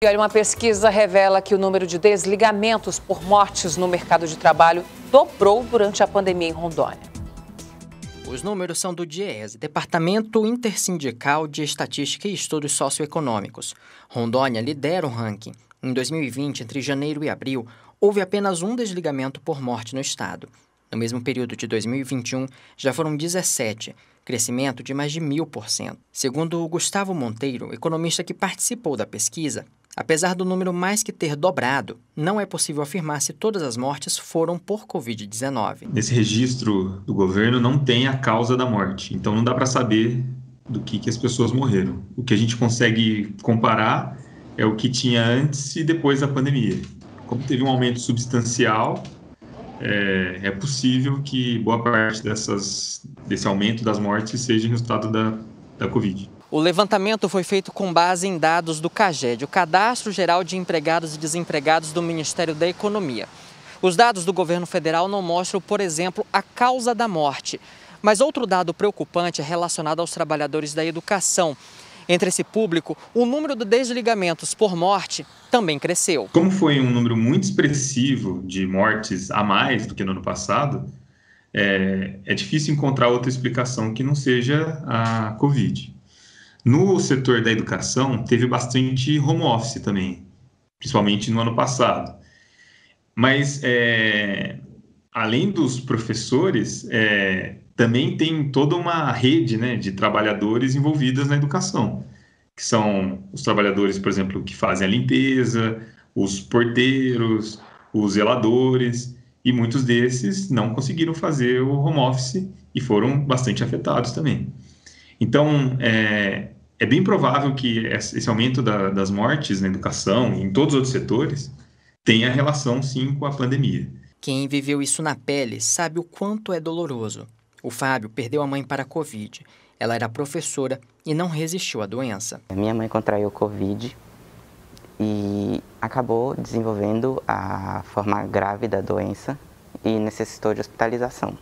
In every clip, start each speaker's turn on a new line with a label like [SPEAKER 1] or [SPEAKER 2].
[SPEAKER 1] E olha, uma pesquisa revela que o número de desligamentos por mortes no mercado de trabalho dobrou durante a pandemia em Rondônia.
[SPEAKER 2] Os números são do DIEESE, Departamento Intersindical de Estatística e Estudos Socioeconômicos. Rondônia lidera o ranking. Em 2020, entre janeiro e abril, houve apenas um desligamento por morte no estado. No mesmo período de 2021, já foram 17, crescimento de mais de 1000%. Segundo o Gustavo Monteiro, economista que participou da pesquisa, apesar do número mais que ter dobrado, não é possível afirmar se todas as mortes foram por Covid-19.
[SPEAKER 3] Nesse registro do governo não tem a causa da morte, então não dá para saber do que as pessoas morreram. O que a gente consegue comparar é o que tinha antes e depois da pandemia. Como teve um aumento substancial, é possível que boa parte desse aumento das mortes seja resultado da Covid.
[SPEAKER 2] O levantamento foi feito com base em dados do CAGED, o Cadastro Geral de Empregados e Desempregados do Ministério da Economia. Os dados do governo federal não mostram, por exemplo, a causa da morte. Mas outro dado preocupante é relacionado aos trabalhadores da educação. Entre esse público, o número de desligamentos por morte também cresceu.
[SPEAKER 3] Como foi um número muito expressivo de mortes a mais do que no ano passado, é difícil encontrar outra explicação que não seja a Covid. No setor da educação, teve bastante home office também, principalmente no ano passado. Mas, além dos professores, também tem toda uma rede, né, de trabalhadores envolvidas na educação, que são os trabalhadores, por exemplo, que fazem a limpeza, os porteiros, os zeladores, e muitos desses não conseguiram fazer o home office e foram bastante afetados também. Então, é bem provável que esse aumento das mortes na educação e em todos os outros setores tenha relação, sim, com a pandemia.
[SPEAKER 2] Quem viveu isso na pele sabe o quanto é doloroso. O Fábio perdeu a mãe para a Covid. Ela era professora e não resistiu à doença.
[SPEAKER 4] Minha mãe contraiu Covid e acabou desenvolvendo a forma grave da doença e necessitou de hospitalização.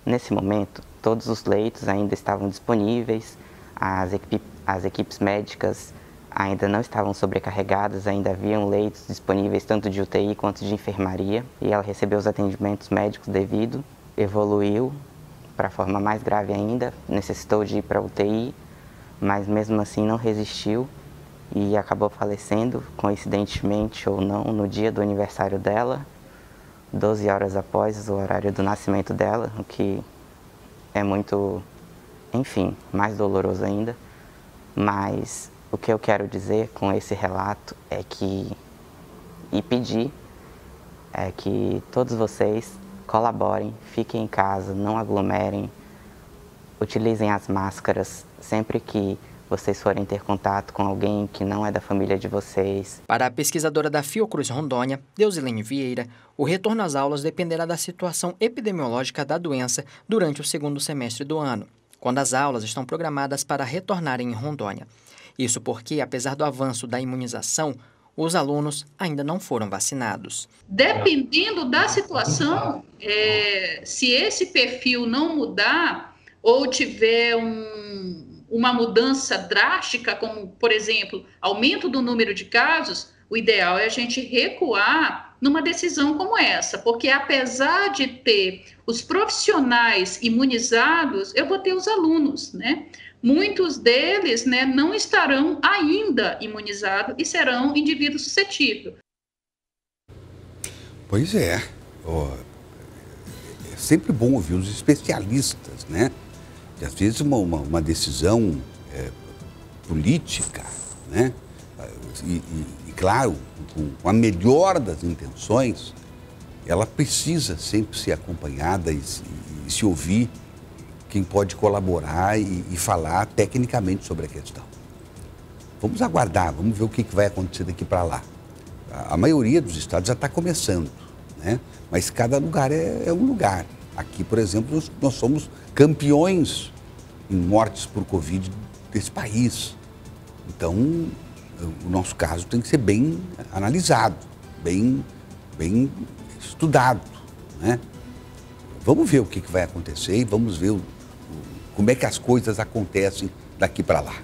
[SPEAKER 4] Nesse momento, todos os leitos ainda estavam disponíveis, as equipes médicas ainda não estavam sobrecarregadas, ainda haviam leitos disponíveis tanto de UTI quanto de enfermaria, e ela recebeu os atendimentos médicos devido, evoluiu para a forma mais grave ainda, necessitou de ir para a UTI, mas mesmo assim não resistiu e acabou falecendo, coincidentemente ou não, no dia do aniversário dela, 12 horas após o horário do nascimento dela, o que é muito, enfim, mais doloroso ainda. Mas o que eu quero dizer com esse relato e pedir é que todos vocês colaborem, fiquem em casa, não aglomerem, utilizem as máscaras sempre que vocês forem ter contato com alguém que não é da família de vocês.
[SPEAKER 2] Para a pesquisadora da Fiocruz Rondônia, Deusilene Vieira, o retorno às aulas dependerá da situação epidemiológica da doença durante o segundo semestre do ano, quando as aulas estão programadas para retornarem em Rondônia. Isso porque, apesar do avanço da imunização, os alunos ainda não foram vacinados.
[SPEAKER 5] Dependendo da situação, se esse perfil não mudar ou tiver uma mudança drástica, como, por exemplo, aumento do número de casos, o ideal é a gente recuar numa decisão como essa, porque apesar de ter os profissionais imunizados, eu vou ter os alunos, né? Muitos deles, né, não estarão ainda imunizados e serão indivíduos suscetíveis.
[SPEAKER 6] Pois é. É sempre bom ouvir os especialistas, né? E às vezes uma decisão política, né? E claro, com a melhor das intenções, ela precisa sempre ser acompanhada e se ouvir quem pode colaborar e falar tecnicamente sobre a questão. Vamos aguardar, vamos ver o que vai acontecer daqui para lá. A maioria dos estados já está começando, né? Mas cada lugar é um lugar. Aqui, por exemplo, nós somos campeões em mortes por Covid desse país. Então, o nosso caso tem que ser bem analisado, bem estudado, né? Vamos ver o que vai acontecer e vamos ver como é que as coisas acontecem daqui para lá.